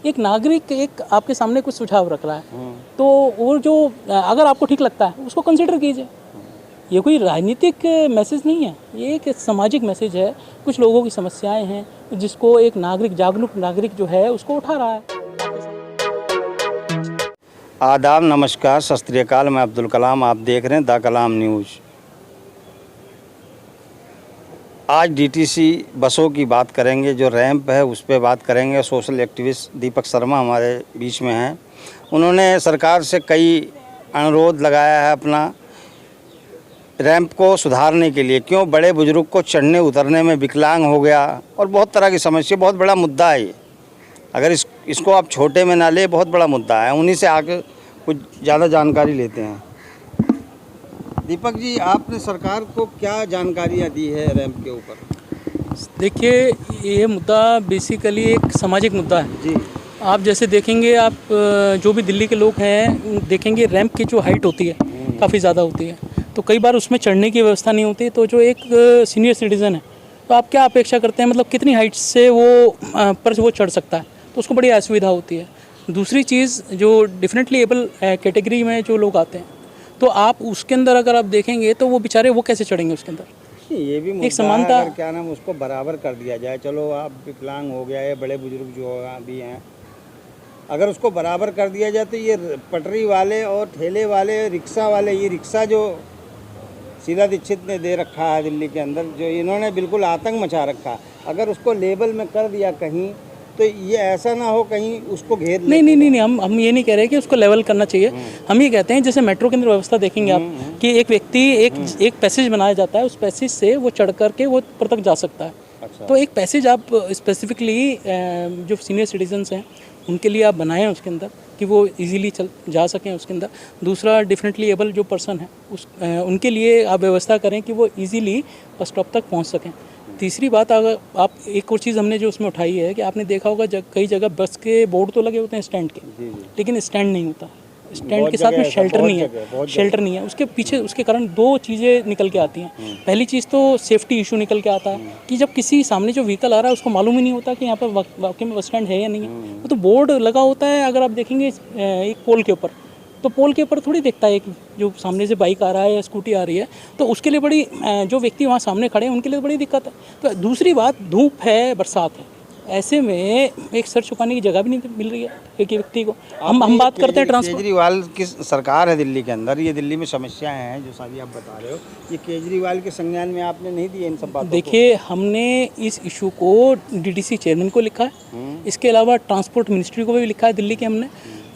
एक नागरिक एक आपके सामने कुछ सुझाव रख रहा है, तो वो जो अगर आपको ठीक लगता है उसको कंसिडर कीजिए। ये कोई राजनीतिक मैसेज नहीं है, ये एक सामाजिक मैसेज है। कुछ लोगों की समस्याएं हैं जिसको एक नागरिक, जागरूक नागरिक जो है उसको उठा रहा है। आदाब, नमस्कार, सत श्री अकाल। मैं अब्दुल कलाम, आप देख रहे हैं द कलाम न्यूज़। आज डीटीसी बसों की बात करेंगे, जो रैंप है उस पर बात करेंगे। सोशल एक्टिविस्ट दीपक शर्मा हमारे बीच में हैं। उन्होंने सरकार से कई अनुरोध लगाया है अपना रैंप को सुधारने के लिए। क्यों बड़े बुजुर्ग को चढ़ने उतरने में विकलांग हो गया और बहुत तरह की समस्या, बहुत बड़ा मुद्दा है ये। अगर इसको आप छोटे में ना ले, बहुत बड़ा मुद्दा है। उन्हीं से आके कुछ ज़्यादा जानकारी लेते हैं। दीपक जी, आपने सरकार को क्या जानकारियाँ दी है रैंप के ऊपर? देखिए, ये मुद्दा बेसिकली एक सामाजिक मुद्दा है जी। आप जैसे देखेंगे, आप जो भी दिल्ली के लोग हैं देखेंगे, रैंप की जो हाइट होती है काफ़ी ज़्यादा होती है, तो कई बार उसमें चढ़ने की व्यवस्था नहीं होती। तो जो एक सीनियर सिटीज़न है, तो आप क्या अपेक्षा करते हैं, मतलब कितनी हाइट से वो चढ़ सकता है, तो उसको बड़ी असुविधा होती है। दूसरी चीज़, जो डिफरेंटली एबल कैटेगरी में जो लोग आते हैं, तो आप उसके अंदर अगर आप देखेंगे तो वो बेचारे वो कैसे चढ़ेंगे उसके अंदर? ये भी मुद्दा एक समानता, है, अगर क्या नाम उसको बराबर कर दिया जाए। चलो, आप विकलांग हो गया या बड़े बुजुर्ग जो भी हैं, अगर उसको बराबर कर दिया जाए तो ये पटरी वाले और ठेले वाले, रिक्शा वाले, ये रिक्शा जो शीला दीक्षित ने दे रखा है दिल्ली के अंदर, जो इन्होंने बिल्कुल आतंक मचा रखा, अगर उसको लेबल में कर दिया कहीं, तो ये ऐसा ना हो कहीं उसको घेर ले। नहीं, हम ये नहीं कह रहे कि उसको लेवल करना चाहिए। हम ये कहते हैं, जैसे मेट्रो के अंदर व्यवस्था देखेंगे आप, कि एक व्यक्ति एक पैसेज बनाया जाता है, उस पैसेज से वो चढ़ करके वो ऊपर तक जा सकता है। अच्छा। तो एक पैसेज आप स्पेसिफिकली जो सीनियर सिटीजन्स हैं उनके लिए आप बनाएं उसके अंदर, कि वो इजीली जा सकें उसके अंदर। दूसरा, डिफरेंटली एबल जो पर्सन है उनके लिए आप व्यवस्था करें कि वो इजीली बस स्टॉप तक पहुंच सकें। तीसरी बात, अगर आप एक और चीज़ हमने जो उसमें उठाई है कि आपने देखा होगा कई जगह बस के बोर्ड तो लगे होते हैं स्टैंड के, लेकिन स्टैंड नहीं होता। स्टैंड के साथ में शेल्टर नहीं है। उसके पीछे उसके कारण दो चीज़ें निकल के आती हैं। पहली चीज़ तो सेफ्टी इशू निकल के आता है कि जब किसी सामने जो व्हीकल आ रहा है उसको मालूम ही नहीं होता कि यहाँ पर वाकई में बस स्टैंड है या नहीं है। वो तो बोर्ड लगा होता है, अगर आप देखेंगे एक पोल के ऊपर, तो पोल के ऊपर थोड़ी देखता है एक जो सामने से बाइक आ रहा है या स्कूटी आ रही है, तो उसके लिए बड़ी जो व्यक्ति वहाँ सामने खड़े हैं उनके लिए बड़ी दिक्कत है। तो दूसरी बात, धूप है, बरसात है, ऐसे में एक सर छुपाने की जगह भी नहीं मिल रही है एक व्यक्ति को। हम बात करते हैं ट्रांसपोर्ट। केजरीवाल की सरकार है दिल्ली के अंदर, ये दिल्ली में समस्याएं हैं जो सारी आप बता रहे हो, ये केजरीवाल के संज्ञान में आपने नहीं दिए इन सब बातों को? देखिए, हमने इस इशू को डीटीसी चेयरमैन को लिखा है, इसके अलावा ट्रांसपोर्ट मिनिस्ट्री को भी लिखा है दिल्ली के हमने,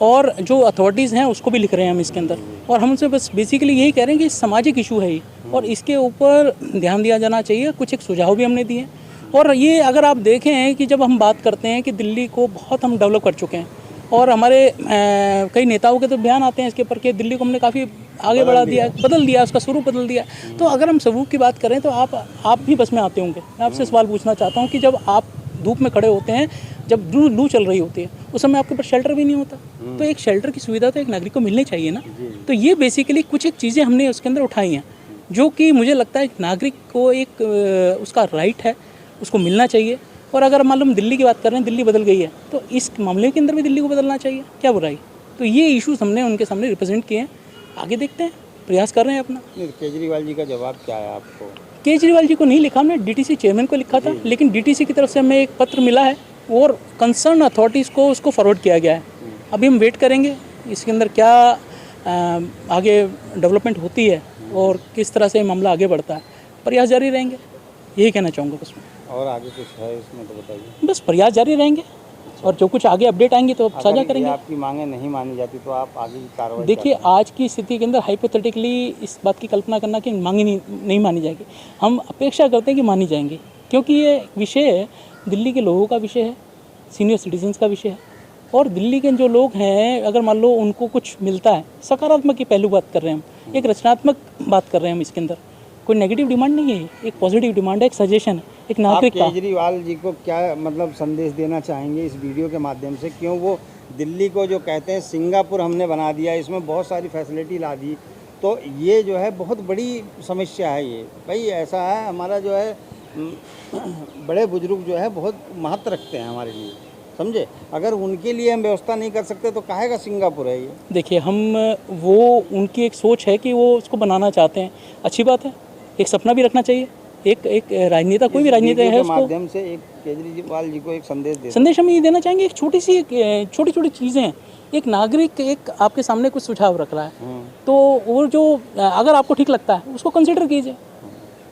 और जो अथॉरिटीज़ हैं उसको भी लिख रहे हैं हम इसके अंदर। और हम उनसे बस बेसिकली यही कह रहे हैं कि सामाजिक इशू है ये, और इसके ऊपर ध्यान दिया जाना चाहिए। कुछ एक सुझाव भी हमने दिए हैं। और ये अगर आप देखें कि जब हम बात करते हैं कि दिल्ली को बहुत हम डेवलप कर चुके हैं, और हमारे कई नेताओं के तो बयान आते हैं इसके ऊपर कि दिल्ली को हमने काफ़ी आगे बढ़ा दिया, बदल दिया, उसका स्वरूप बदल दिया। तो अगर हम स्वरूप की बात करें तो आप भी बस में आते होंगे। मैं आपसे सवाल पूछना चाहता हूँ कि जब आप धूप में खड़े होते हैं, जब लू चल रही होती है, उस समय आपके पास शेल्टर भी नहीं होता, तो एक शेल्टर की सुविधा तो एक नागरिक को मिलनी चाहिए ना। तो ये बेसिकली कुछ एक चीज़ें हमने उसके अंदर उठाई हैं, जो कि मुझे लगता है नागरिक को एक उसका राइट है, उसको मिलना चाहिए। और अगर मालूम दिल्ली की बात कर रहे हैं, दिल्ली बदल गई है, तो इस मामले के अंदर भी दिल्ली को बदलना चाहिए, क्या बुराई? तो ये इश्यूज हमने उनके सामने रिप्रेजेंट किए हैं। आगे देखते हैं, प्रयास कर रहे हैं अपना। केजरीवाल जी का जवाब क्या है आपको? केजरीवाल जी को नहीं लिखा, हमने डीटीसी चेयरमैन को लिखा था, लेकिन डीटीसी की तरफ से हमें एक पत्र मिला है और कंसर्न अथॉरिटीज़ को उसको फॉरवर्ड किया गया है। अभी हम वेट करेंगे इसके अंदर क्या आगे डेवलपमेंट होती है और किस तरह से मामला आगे बढ़ता है। प्रयास जारी रहेंगे, यही कहना चाहूँगा बस मैं। और आगे कुछ है इसमें तो बताइए। बस प्रयास जारी रहेंगे, और जो कुछ आगे अपडेट आएंगे तो साझा करेंगे। आपकी मांगें नहीं मानी जाती तो आप आगे की कार्रवाई? देखिए, आज की स्थिति के अंदर हाइपोथेटिकली इस बात की कल्पना करना कि मांगे नहीं मानी जाएगी, हम अपेक्षा करते हैं कि मानी जाएंगी, क्योंकि ये विषय है, दिल्ली के लोगों का विषय है, सीनियर सिटीजन्स का विषय है। और दिल्ली के जो लोग हैं, अगर मान लो उनको कुछ मिलता है, सकारात्मक की पहलू बात कर रहे हैं हम, एक रचनात्मक बात कर रहे हैं हम इसके अंदर, कोई नेगेटिव डिमांड नहीं है, एक पॉजिटिव डिमांड है, एक सजेशन है, एक नागरिक का। केजरीवाल जी को क्या मतलब संदेश देना चाहेंगे इस वीडियो के माध्यम से? क्यों वो दिल्ली को जो कहते हैं सिंगापुर हमने बना दिया, इसमें बहुत सारी फैसिलिटी ला दी, तो ये जो है बहुत बड़ी समस्या है। ये भाई ऐसा है, हमारा जो है बड़े बुजुर्ग जो है बहुत महत्व रखते हैं हमारे लिए। समझे। अगर उनके लिए हम व्यवस्था नहीं कर सकते तो काहे का सिंगापुर है ये। देखिए हम वो उनकी एक सोच है कि वो उसको बनाना चाहते हैं, अच्छी बात है, एक सपना भी रखना चाहिए। एक राजनेता, कोई भी राजनेता है, के उसको माध्यम से एक केजरीवाल जी को एक संदेश हम ये देना चाहेंगे, एक छोटी छोटी चीज़ें, एक नागरिक एक आपके सामने कुछ सुझाव रख रहा है तो वो जो अगर आपको ठीक लगता है उसको कंसिडर कीजिए।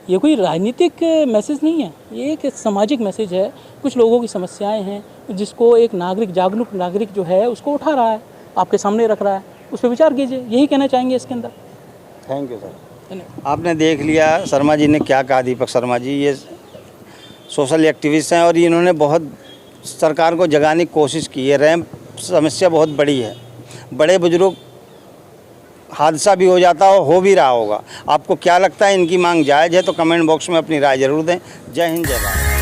ये कोई राजनीतिक मैसेज नहीं है, ये एक सामाजिक मैसेज है। कुछ लोगों की समस्याएं हैं जिसको एक नागरिक, जागरूक नागरिक जो है उसको उठा रहा है, आपके सामने रख रहा है, उस पर विचार कीजिए, यही कहना चाहेंगे इसके अंदर। Thank you sir. आपने देख लिया शर्मा जी ने क्या कहा। दीपक शर्मा जी ये सोशल एक्टिविस्ट हैं और इन्होंने बहुत सरकार को जगाने की कोशिश की है। रैंप समस्या बहुत बड़ी है, बड़े बुजुर्ग हादसा भी हो जाता हो भी रहा होगा। आपको क्या लगता है, इनकी मांग जायज़ है तो कमेंट बॉक्स में अपनी राय ज़रूर दें। जय हिंद, जय भारत।